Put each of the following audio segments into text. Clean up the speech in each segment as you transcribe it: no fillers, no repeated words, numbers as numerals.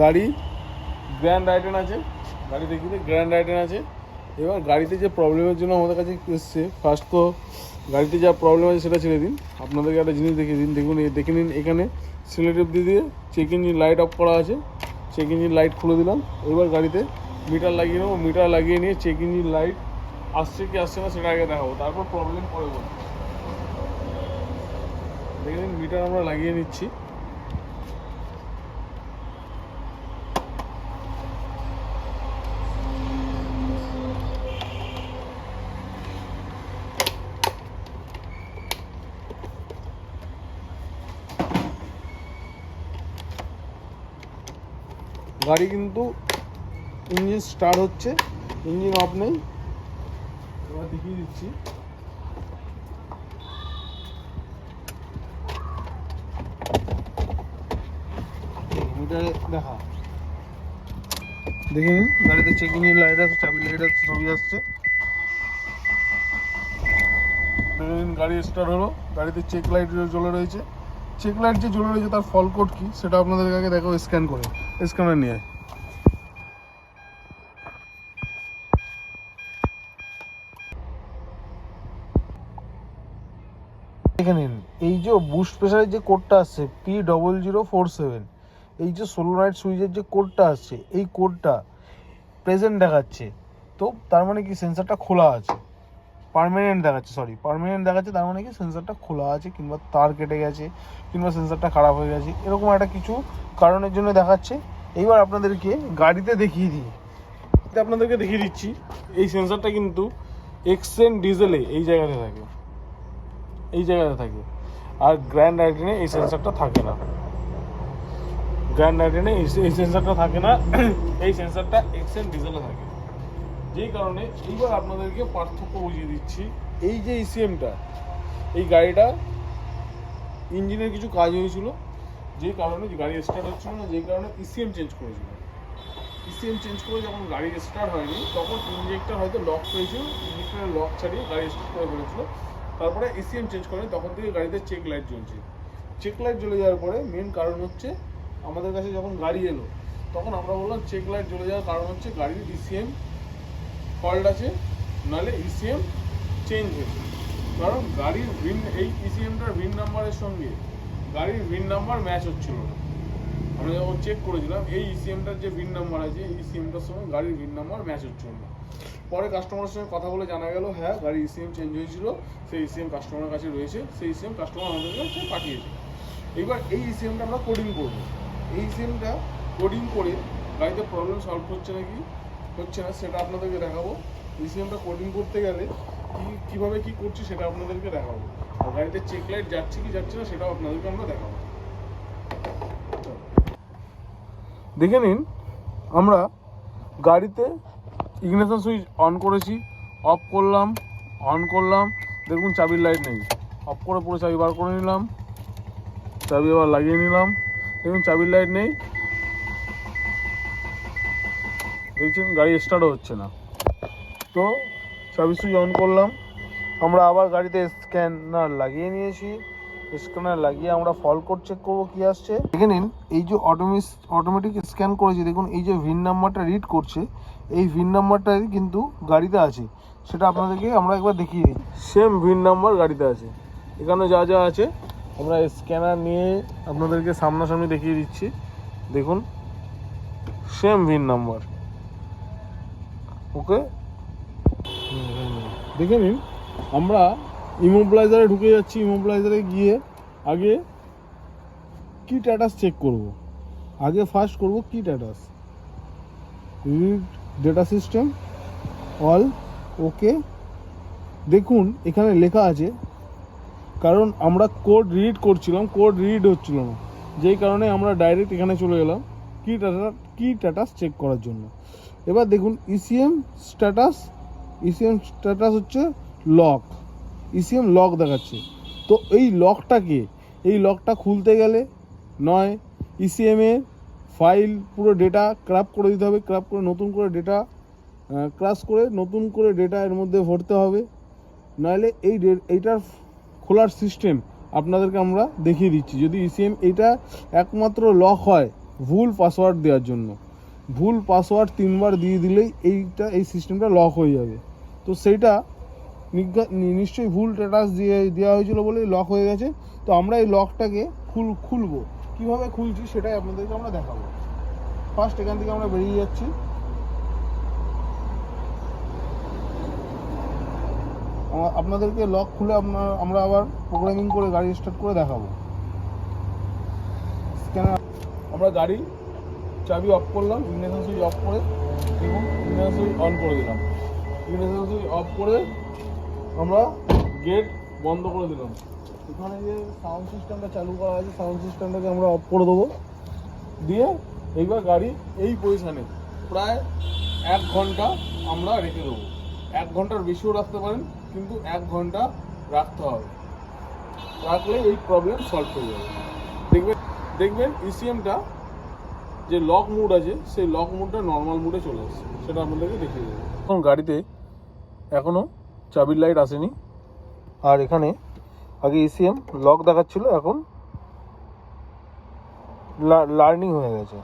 গাড়ি গ্র্যান্ড আইটেন আছে, গাড়ি দেখিতে গ্র্যান্ড আইটেন আছে। এবার গাড়িতে যে প্রবলেমের জন্য আমাদের কাছে এসছে, ফার্স্ট তো গাড়িতে যা প্রবলেম আছে সেটা ছেড়ে দিন, আপনাদেরকে একটা জিনিস দেখিয়ে দিন। দেখুন, দেখে নিন, এখানে সিলেটিভ দিয়ে চেক ইঞ্জিন লাইট অফ করা আছে। চেক ইঞ্জিন লাইট খুলে দিলাম। এবার গাড়িতে মিটার লাগিয়ে নেবো। মিটার লাগিয়ে নিয়ে চেক ইঞ্জিন লাইট আসছে কি আসছে না সেটা আগে দেখাবো, তারপর প্রবলেম পরে বলবো। দেখে নিন, মিটার আমরা লাগিয়ে নিচ্ছি। গাড়ি কিন্তু ইঞ্জিন স্টার্ট হচ্ছে, ইঞ্জিন অফ নেই। এবার দেখিয়ে দিচ্ছি। মিটারে দেখা, দেখে নিন, গাড়িতে চেক ইঞ্জিন লাইট আছে, চাবি লাইট আছে, ছবি আসছে। দেখে নিন, গাড়ি স্টার্ট হলো। গাড়িতে চেক লাইট জ্বলে রয়েছে। চেক লাইট যে জ্বলে রয়েছে তার ফল কোড কি সেটা আপনাদেরকে আগে দেখো স্ক্যান করে, স্ক্যানার নিয়ে। দেখে নিন, এই যে বুস্ট প্রেসারের যে কোডটা আসছে P0047, এই যে সোলোনাইট সুইচের যে কোডটা আসছে, এই কোডটা প্রেজেন্ট দেখাচ্ছে। তো তার মানে কি সেন্সারটা খোলা আছে, পার্মানেন্ট দেখাচ্ছে, পার্মানেন্ট দেখাচ্ছে। তার মানে কি সেন্সারটা খোলা আছে, কিংবা তার কেটে গেছে, কিংবা সেন্সারটা খারাপ হয়ে গেছে, এরকম একটা কিছু কারণের জন্য দেখাচ্ছে। এইবার আপনাদেরকে গাড়িতে দেখিয়ে দিচ্ছি। এই সেন্সারটা কিন্তু এক্সেন ডিজেলে এই জায়গাতে থাকে, আর গ্র্যান্ড আইটেনে এই সেন্সারটা থাকে না। এই সেন্সারটা এক্সেন ডিজেলে থাকে। যেই কারণে এইবার আপনাদেরকে পার্থক্য বুঝিয়ে দিচ্ছি। এই যে ইসিএমটা, এই গাড়িটা ইঞ্জিনের কিছু কাজ হয়েছিল, যেই কারণে গাড়ি স্টার্ট হচ্ছিল না, যেই কারণে ইসিএম চেঞ্জ করেছিল। ইসিএম চেঞ্জ করে যখন গাড়ি স্টার্ট হয়নি, তখন ইঞ্জেক্টর হয়তো লক হয়েছিল, ইঞ্জেক্টরের লক ছাড়িয়ে গাড়ি স্টার্ট করে ফেলেছিল। তারপরে ইসিএম চেঞ্জ করে তখন থেকে গাড়িতে চেক লাইট জ্বলছে। চেক লাইট জ্বলে যাওয়ার পরে মেন কারণ হচ্ছে, আমাদের কাছে যখন গাড়ি এলো তখন আমরা বললাম চেক লাইট জ্বলে যাওয়ার কারণ হচ্ছে গাড়ির ইসিএম ফল্ট আছে, নাহলে ইসিএম চেঞ্জ হয়েছে। কারণ গাড়ির এই ইসিএমটার ভিন নাম্বারের সঙ্গে গাড়ির ভিন নাম্বার ম্যাচ হচ্ছিল না। আমরা যখন চেক করেছিলাম, এই ইসিএমটার যে ভিন নাম্বার আছে, এই ইসিএমটার সঙ্গে গাড়ির ভিন নাম্বার ম্যাচ হচ্ছিল না। পরে কাস্টমারের সঙ্গে কথা বলে জানা গেল, হ্যাঁ, গাড়ির ইসিএম চেঞ্জ হয়েছিল, সেই ইসিএম কাস্টমারের কাছে রয়েছে, সেই ইসিএম কাস্টমার আমাদের কাছে পাঠিয়েছে। এবার এই ইসিএমটা আমরা কোডিং করব। এই ইসিএমটা কোডিং করে গাড়িতে প্রবলেম সলভ হচ্ছে না কি হচ্ছে না সেটা আপনাদেরকে দেখাবো। ইসিএমটা কোডিং করতে গেলে কীভাবে কী করছি সেটা আপনাদেরকে দেখাবো। আর গাড়িতে চেক লাইট যাচ্ছে কি যাচ্ছে না সেটাও আপনাদেরকে আমরা দেখাবো। দেখে নিন, আমরা গাড়িতে ইগনিশন সুইচ অন করেছি, অফ করলাম, অন করলাম, দেখুন চাবির লাইট নেই। অফ করে পুরো চাবি বার করে নিলাম, চাবি আবার লাগিয়ে নিলাম, দেখুন চাবির লাইট নেই। দেখছেন, গাড়ি স্টার্টও হচ্ছে না। তো চাবি সুইচ অন করলাম, আমরা আবার গাড়িতে স্ক্যানার লাগিয়ে নিয়েছি। স্ক্যানার লাগিয়ে আমরা ফল কোড চেক করবো কি আসছে। দেখে নিন, এই যে অটোমেটিক স্ক্যান করেছি, দেখুন এই যে ভিন নাম্বারটা রিড করছে, এই ভিন নাম্বারটাই কিন্তু গাড়িতে আছে। সেটা আপনাদেরকে আমরা একবার দেখিয়ে দিই। সেম ভিন নাম্বার গাড়িতে আছে। এখানে যা যা আছে আমরা স্ক্যানার নিয়ে আপনাদেরকে সামনাসামনি দেখিয়ে দিচ্ছি। দেখুন, সেম ভিন নাম্বার। ওকে, দেখে নিন, আমরা ইমোবিলাইজারে ঢুকে যাচ্ছি। ইমোবিলাইজারে গিয়ে আগে কি স্ট্যাটাস চেক করব। আগে ফার্স্ট করব কি status, read data system all, okay. দেখুন এখানে লেখা আছে, কারণ আমরা কোড রিড করছিলাম, কোড রিড হচ্ছিল না, যেই কারণে আমরা ডাইরেক্ট এখানে চলে গেলাম কি স্ট্যাটাস চেক করার জন্য। এবার দেখুন ইসিএম স্ট্যাটাস হচ্ছে লক, ইসিএম লক দেখাচ্ছে। তো এই লকটা খুলতে গেলে নয় ইসিএমে ফাইল পুরো ডেটা ক্র্যাপ করে দিতে হবে, ক্র্যাপ করে নতুন করে ডেটা এর মধ্যে ভরতে হবে, নাহলে এইটার খোলার সিস্টেম আপনাদেরকে আমরা দেখিয়ে দিচ্ছি। যদি ইসিএম এইটা একমাত্র লক হয় ভুল পাসওয়ার্ড দেওয়ার জন্য। ভুল পাসওয়ার্ড 3 বার দিয়ে দিলেই এই সিস্টেমটা লক হয়ে যাবে। তো সেইটা নিশ্চয়ই ভুল স্ট্যাটাস দেওয়া হয়েছিল বলেই লক হয়ে গেছে। তো আমরা এই লকটাকে খুলবো, কীভাবে খুলছি সেটাই আপনাদেরকে আমরা দেখাবো। ফার্স্ট এখান থেকে আমরা বেরিয়ে যাচ্ছি। আপনাদেরকে লক খুলে আমরা আবার প্রোগ্রামিং করে গাড়ি স্টার্ট করে দেখাবো। আমরা গাড়ি চাবি অফ করলাম, ইগনিশন সুইচ অফ করে এবং ইগনিশন সুইচ অন করে দিলাম। ইগনিশন সুইচ অফ করে আমরা গেট বন্ধ করে দিলাম। এখানে যে সাউন্ড সিস্টেমটা চালু করা আছে, সাউন্ড সিস্টেমটাকে আমরা অফ করে দেবো। দিয়ে এইবার গাড়ি এই পজিশানে প্রায় 1 ঘন্টা আমরা রেখে দেবো। 1 ঘন্টার বেশিও রাখতে পারেন, কিন্তু 1 ঘন্টা রাখতে হবে। রাখলে এই প্রবলেম সলভ হয়ে যাবে। দেখবেন ইসিএমটা যে লক মুড আছে সেই লক মুডটা নর্মাল মুডে চলে আসছে, সেটা আপনাদেরকে দেখিয়ে দেবো। এখন গাড়িতে এখনও চাবির লাইট আসেনি, আর এখানে আগে ইসিএম লক দেখাচ্ছিল, এখন লার্নিং হয়ে গেছে।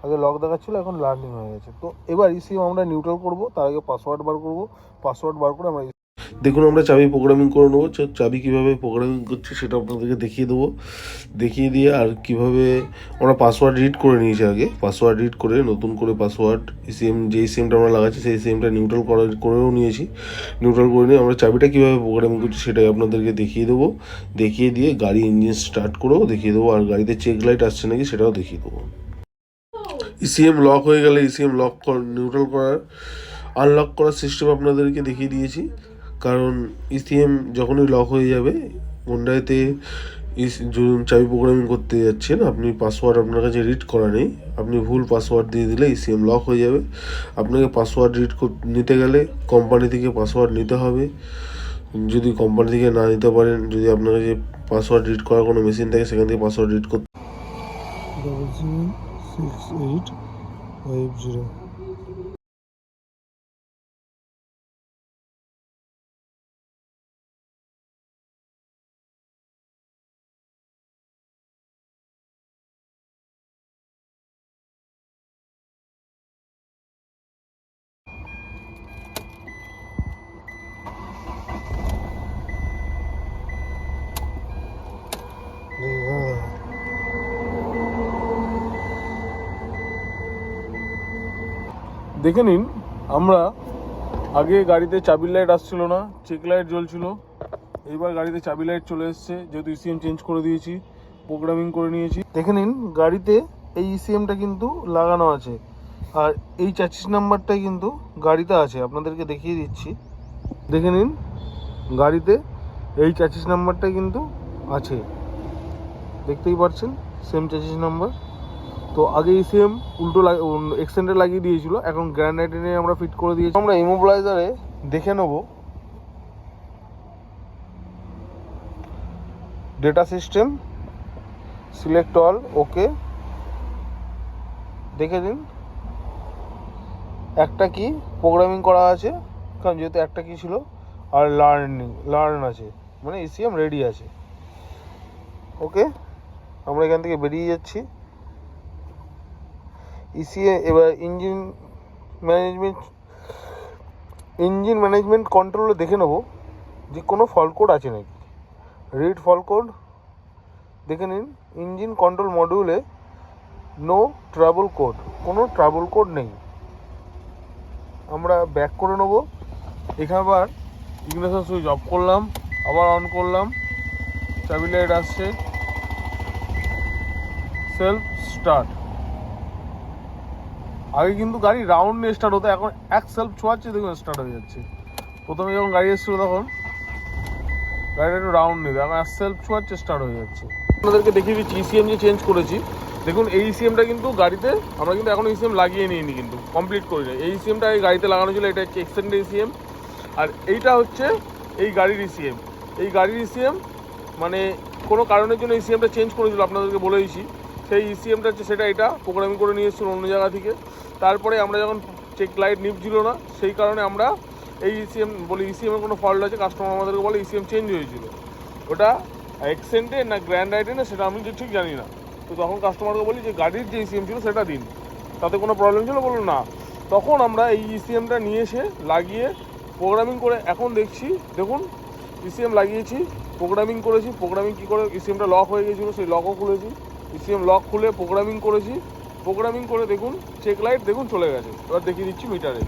আগে লক দেখাচ্ছিল, এখন লার্নিং হয়ে গেছে। তো এবার ইসিএম আমরা নিউট্রাল করব, তার আগে পাসওয়ার্ড বার করব। পাসওয়ার্ড বার করে আমরা দেখুন আমরা চাবি প্রোগ্রামিং করে নেবো। চাবি কীভাবে প্রোগ্রামিং করছি সেটা আপনাদেরকে দেখিয়ে দেবো। দেখিয়ে দিয়ে আর কীভাবে আমরা পাসওয়ার্ড রিড করে নিয়েছি। আগে পাসওয়ার্ড রিড করে নতুন করে পাসওয়ার্ড যে সিএমটা আমরা লাগাচ্ছি সেই সিএমটা নিউট্রাল করেও নিয়েছি। নিউট্রাল করে নিয়ে আমরা চাবিটা কীভাবে প্রোগ্রামিং করছি সেটাই আপনাদেরকে দেখিয়ে দেবো। দেখিয়ে দিয়ে গাড়ি ইঞ্জিন স্টার্ট করেও দেখিয়ে দেবো, আর গাড়িতে চেক লাইট আসছে নাকি সেটাও দেখিয়ে দেবো। ইসিএম লক হয়ে গেলে ইসিএম লক নিউট্রাল করার আনলক করার সিস্টেম আপনাদেরকে দেখিয়ে দিয়েছি। কারণ ইসিএম যখনই লক হয়ে যাবে, হোন্ডাতে চাবি প্রোগ্রামিং করতে যাচ্ছেন, আপনি পাসওয়ার্ড আপনার কাছে রিড করা নেই, আপনি ভুল পাসওয়ার্ড দিয়ে দিলে ইসিএম লক হয়ে যাবে। আপনাকে পাসওয়ার্ড রিড নিতে গেলে কোম্পানি থেকে পাসওয়ার্ড নিতে হবে। যদি কোম্পানি থেকে না নিতে পারেন, যদি আপনার কাছে পাসওয়ার্ড রিড করার কোনো মেশিন থাকে, সেখান থেকে পাসওয়ার্ড রিড করতে 76850। দেখে নিন, আমরা আগে গাড়িতে চাবির লাইট আসছিল না, চেক লাইট জ্বলছিল। এইবার গাড়িতে চাবি লাইট চলে এসছে, যেহেতু ইসিএম চেঞ্জ করে দিয়েছি, প্রোগ্রামিং করে নিয়েছি। দেখে নিন গাড়িতে এই ইসিএমটা কিন্তু লাগানো আছে, আর এই 25 নাম্বারটাই কিন্তু গাড়িতে আছে। আপনাদেরকে দেখিয়ে দিচ্ছি, দেখে নিন গাড়িতে এই 25 নাম্বারটাই কিন্তু আছে, দেখতেই পাচ্ছেন সেম 25 নাম্বার। তো আগে ইসিএম উল্টো এক্সটেন্ডে লাগিয়ে দিয়েছিল, এখন গ্র্যান্ড আইটেনে আমরা ফিট করে দিয়েছি। আমরা ইমোবিলাইজারে দেখে নেব ডেটা সিস্টেম, সিলেক্ট অল, ওকে। দেখে দিন একটা কি প্রোগ্রামিং করা আছে, কারণ যেহেতু একটা কি ছিল, আর লার্ন আছে, মানে ইসিএম রেডি আছে। ওকে, আমরা এখান থেকে বেরিয়ে যাচ্ছি। এবার ইঞ্জিন ম্যানেজমেন্ট কন্ট্রোলে দেখে নেব যে কোনো ফল্ট কোড আছে নাকি। রিড ফল্ট কোড, দেখে নিন ইঞ্জিন কন্ট্রোল মডিউলে নো ট্রাবল কোড, কোনো ট্রাবল কোড নেই। আমরা ব্যাক করে নেব। এখানে আবার ইগনিশন সুইচ অফ করলাম, আবার অন করলাম, চাবি লাইট আসছে, সেলফ স্টার্ট। আগে কিন্তু গাড়ি রাউন্ড নিয়ে স্টার্ট হতো, এখন এক সেলফ ছোঁয়াচ্ছে, দেখুন স্টার্ট হয়ে যাচ্ছে। প্রথমে যখন গাড়ি এসেছিলো তখন গাড়িটা একটু রাউন্ড নিতে, এখন এক সেলফ ছোঁয়াচ্ছে, স্টার্ট হয়ে যাচ্ছে। আপনাদেরকে দেখিয়ে দিচ্ছি ইসিএম যে চেঞ্জ করেছি। দেখুন এই ইসিএমটা কিন্তু গাড়িতে আমরা কিন্তু এখন ইসিএম লাগিয়ে নিইনি, কিন্তু কমপ্লিট করি না। এই ইসিএমটা এই গাড়িতে লাগানো ছিল, এটা হচ্ছে এক্সটেন্ডেড ইসিএম, আর এইটা হচ্ছে এই গাড়ির ইসিএম। এই গাড়ির ইসিএম মানে কোনো কারণের জন্য ইসিএমটা চেঞ্জ করেছিল, আপনাদেরকে বলে দিয়েছি। সেই ইসিএমটা হচ্ছে সেটা, এটা প্রোগ্রামিং করে নিয়ে এসেছিল অন্য জায়গা থেকে। তারপরে আমরা যখন চেক লাইট নিভছিল না, সেই কারণে আমরা এই ইসিএম বলি ইসিএমের কোনো ফল্ট আছে, কাস্টমার আমাদেরকে বলে ইসিএম চেঞ্জ হয়েছিল। ওটা এক্সেন্টে না গ্র্যান্ড আইটেনে সেটা আমি ঠিক জানি না। তো তখন কাস্টমারকে বলি যে গাড়ির যে ইসিএম ছিল সেটা দিন, তাতে কোনো প্রবলেম ছিল? বললো না। তখন আমরা এই ইসিএমটা নিয়ে এসে লাগিয়ে প্রোগ্রামিং করে এখন দেখছি, দেখুন ইসিএম লাগিয়েছি, প্রোগ্রামিং করেছি। প্রোগ্রামিং কী করে, ইসিএমটা লক হয়ে গিয়েছিলো সেই লকও খুলেছি, ইসিএম লক খুলে প্রোগ্রামিং করেছি। প্রোগ্রামিং করে দেখুন চেক লাইট দেখুন চলে গেছে। এবার দেখিয়ে দিচ্ছি মিটারে।